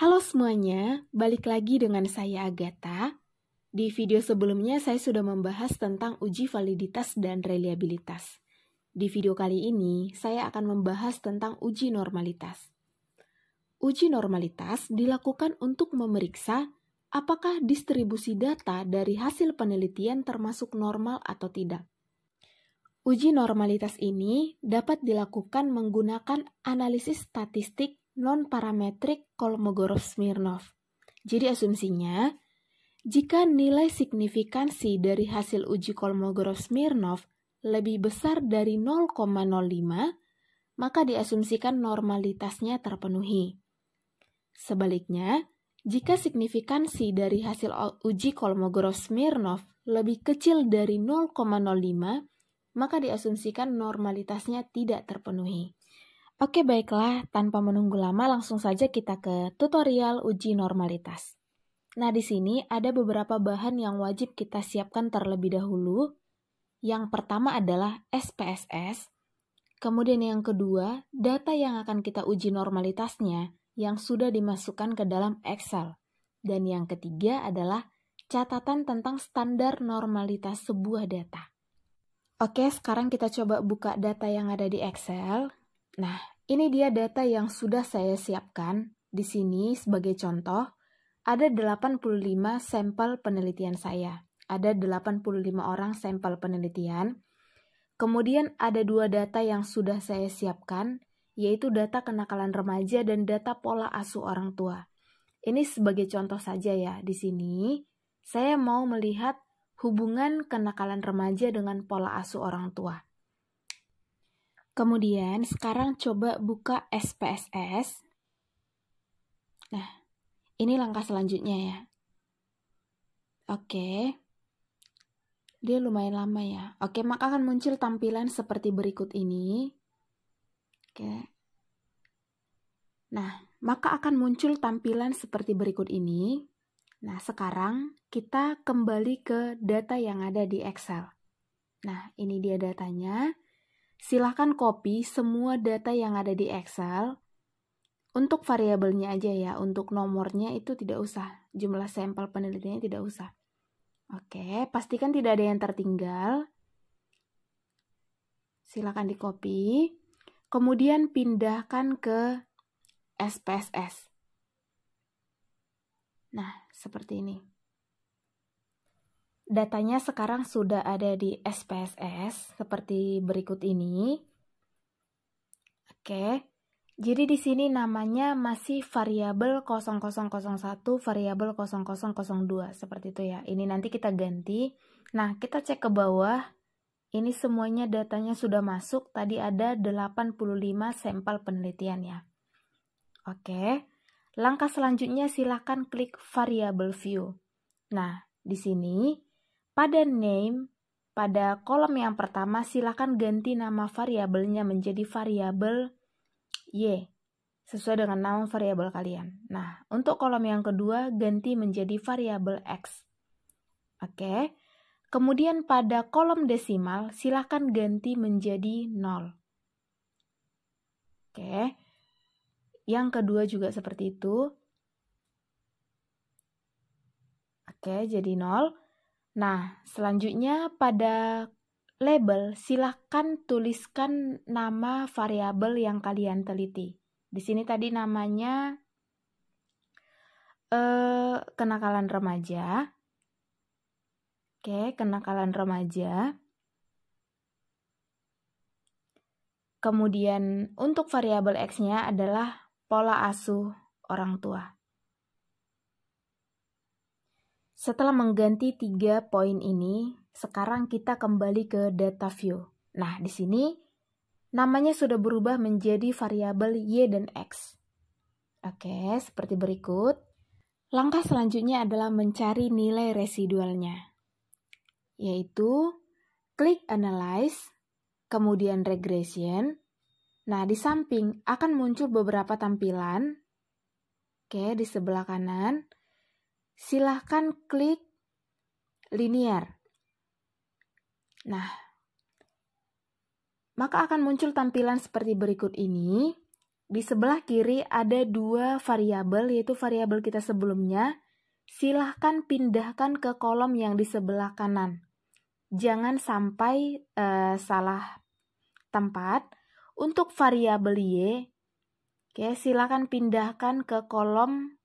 Halo semuanya, balik lagi dengan saya Agatha. Di video sebelumnya saya sudah membahas tentang uji validitas dan reliabilitas. Di video kali ini, saya akan membahas tentang uji normalitas. Uji normalitas dilakukan untuk memeriksa apakah distribusi data dari hasil penelitian termasuk normal atau tidak. Uji normalitas ini dapat dilakukan menggunakan analisis statistik non-parametrik Kolmogorov-Smirnov. Jadi asumsinya, jika nilai signifikansi dari hasil uji Kolmogorov-Smirnov lebih besar dari 0,05, maka diasumsikan normalitasnya terpenuhi. Sebaliknya, jika signifikansi dari hasil uji Kolmogorov-Smirnov lebih kecil dari 0,05, maka diasumsikan normalitasnya tidak terpenuhi. Oke, baiklah, tanpa menunggu lama langsung saja kita ke tutorial uji normalitas. Nah, di sini ada beberapa bahan yang wajib kita siapkan terlebih dahulu. Yang pertama adalah SPSS, kemudian yang kedua, data yang akan kita uji normalitasnya yang sudah dimasukkan ke dalam Excel. Dan yang ketiga adalah catatan tentang standar normalitas sebuah data. Oke, sekarang kita coba buka data yang ada di Excel. Nah, ini dia data yang sudah saya siapkan. Di sini sebagai contoh, ada 85 sampel penelitian saya. Ada 85 orang sampel penelitian. Kemudian ada dua data yang sudah saya siapkan, yaitu data kenakalan remaja dan data pola asuh orang tua. Ini sebagai contoh saja ya. Di sini, saya mau melihat hubungan kenakalan remaja dengan pola asuh orang tua. Kemudian sekarang coba buka SPSS. Nah, ini langkah selanjutnya ya. Oke. Dia lumayan lama ya. Oke, maka akan muncul tampilan seperti berikut ini. Oke. Nah, maka akan muncul tampilan seperti berikut ini. Nah, sekarang kita kembali ke data yang ada di Excel. Nah, ini dia datanya. Silahkan copy semua data yang ada di Excel. Untuk variabelnya aja ya, untuk nomornya itu tidak usah. Jumlah sampel penelitiannya tidak usah. Oke, pastikan tidak ada yang tertinggal. Silahkan di copy. Kemudian pindahkan ke SPSS. Nah, seperti ini. Datanya sekarang sudah ada di SPSS seperti berikut ini. Oke. Jadi di sini namanya masih variabel 0001, variabel 0002 seperti itu ya. Ini nanti kita ganti. Nah, kita cek ke bawah. Ini semuanya datanya sudah masuk. Tadi ada 85 sampel penelitian ya. Oke. Langkah selanjutnya silakan klik variable view. Nah, di sini pada name, pada kolom yang pertama silakan ganti nama variabelnya menjadi variabel Y, sesuai dengan nama variabel kalian. Nah, untuk kolom yang kedua ganti menjadi variabel X. Oke. Kemudian pada kolom desimal silakan ganti menjadi 0. Oke. Yang kedua juga seperti itu. Oke, jadi 0. Nah, selanjutnya pada label silakan tuliskan nama variabel yang kalian teliti. Di sini tadi namanya kenakalan remaja. Oke, kenakalan remaja. Kemudian untuk variabel X-nya adalah pola asuh orang tua. Setelah mengganti 3 poin ini, sekarang kita kembali ke data view. Nah, di sini namanya sudah berubah menjadi variabel Y dan X. Oke, seperti berikut. Langkah selanjutnya adalah mencari nilai residualnya, yaitu klik Analyze, kemudian Regression. Nah, di samping akan muncul beberapa tampilan. Oke, di sebelah kanan. Silahkan klik Linear. Nah, maka akan muncul tampilan seperti berikut ini. di sebelah kiri ada dua variabel, yaitu variabel kita sebelumnya. Silahkan pindahkan ke kolom yang di sebelah kanan. Jangan sampai salah tempat. Untuk variabel Y, oke, silahkan pindahkan ke kolom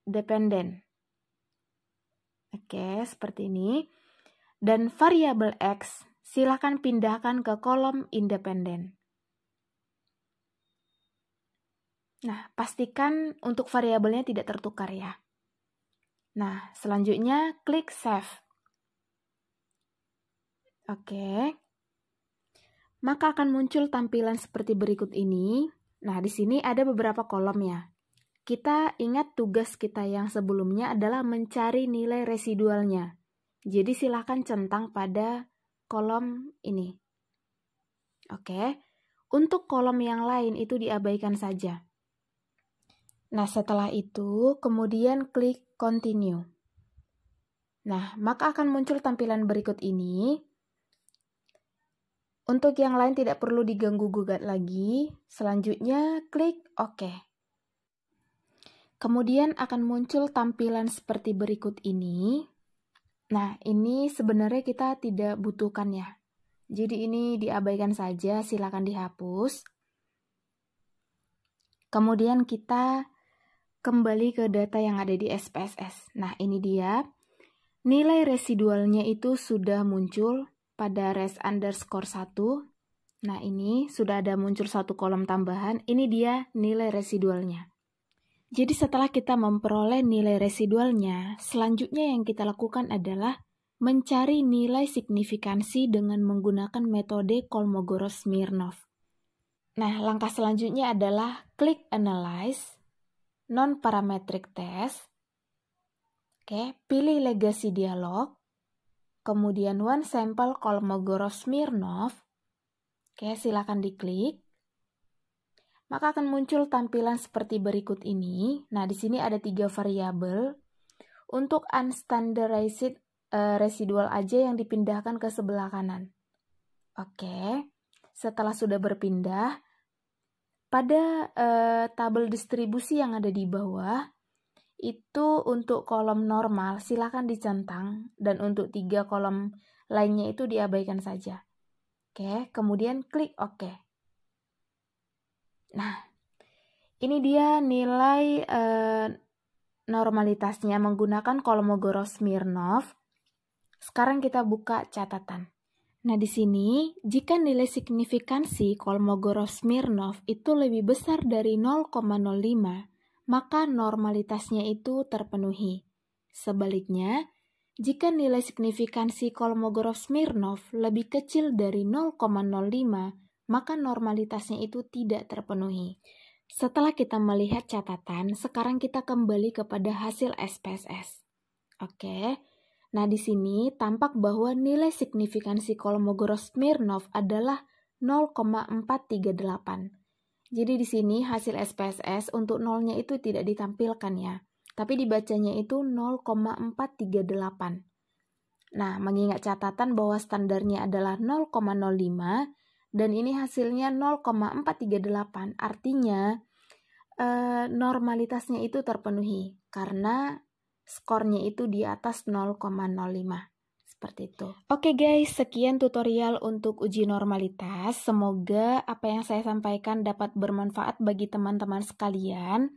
dependen. Oke, seperti ini. Dan variabel X, silahkan pindahkan ke kolom independen. Nah, pastikan untuk variabelnya tidak tertukar ya. Nah, selanjutnya klik Save. Oke. Maka akan muncul tampilan seperti berikut ini. Nah, di sini ada beberapa kolom ya. Kita ingat tugas kita yang sebelumnya adalah mencari nilai residualnya. Jadi silakan centang pada kolom ini. Oke. Untuk kolom yang lain itu diabaikan saja. Nah, setelah itu kemudian klik Continue. Nah, maka akan muncul tampilan berikut ini. Untuk yang lain tidak perlu diganggu-gugat lagi. Selanjutnya klik OK. Kemudian akan muncul tampilan seperti berikut ini. Nah, ini sebenarnya kita tidak butuhkan ya. Jadi ini diabaikan saja, silakan dihapus. Kemudian kita kembali ke data yang ada di SPSS. Nah, ini dia. Nilai residualnya itu sudah muncul pada res_1. Nah, ini sudah ada muncul satu kolom tambahan. Ini dia nilai residualnya. Jadi setelah kita memperoleh nilai residualnya, selanjutnya yang kita lakukan adalah mencari nilai signifikansi dengan menggunakan metode Kolmogorov-Smirnov. Nah, langkah selanjutnya adalah klik Analyze, Non-Parametric Test. Oke, pilih Legacy Dialog. Kemudian One Sample Kolmogorov-Smirnov. Oke, silakan diklik. Maka akan muncul tampilan seperti berikut ini. Nah, di sini ada 3 variabel. Untuk unstandardized residual aja yang dipindahkan ke sebelah kanan. Oke, setelah sudah berpindah, pada tabel distribusi yang ada di bawah, itu untuk kolom normal silakan dicentang, dan untuk 3 kolom lainnya itu diabaikan saja. Oke, kemudian klik OK. Nah, ini dia nilai normalitasnya menggunakan Kolmogorov-Smirnov. Sekarang kita buka catatan. Nah, di sini, jika nilai signifikansi Kolmogorov-Smirnov itu lebih besar dari 0,05, maka normalitasnya itu terpenuhi. Sebaliknya, jika nilai signifikansi Kolmogorov-Smirnov lebih kecil dari 0,05, maka normalitasnya itu tidak terpenuhi. Setelah kita melihat catatan, sekarang kita kembali kepada hasil SPSS. Oke. Nah, di sini tampak bahwa nilai signifikansi Kolmogorov-Smirnov adalah 0,438. Jadi di sini hasil SPSS untuk nolnya itu tidak ditampilkan ya, tapi dibacanya itu 0,438. Nah, mengingat catatan bahwa standarnya adalah 0,05 dan ini hasilnya 0,438, artinya normalitasnya itu terpenuhi karena skornya itu di atas 0,05. Seperti itu. Oke guys, sekian tutorial untuk uji normalitas. Semoga apa yang saya sampaikan dapat bermanfaat bagi teman-teman sekalian.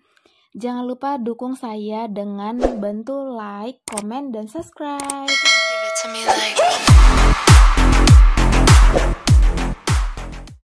Jangan lupa dukung saya dengan bantu like, komen, dan subscribe.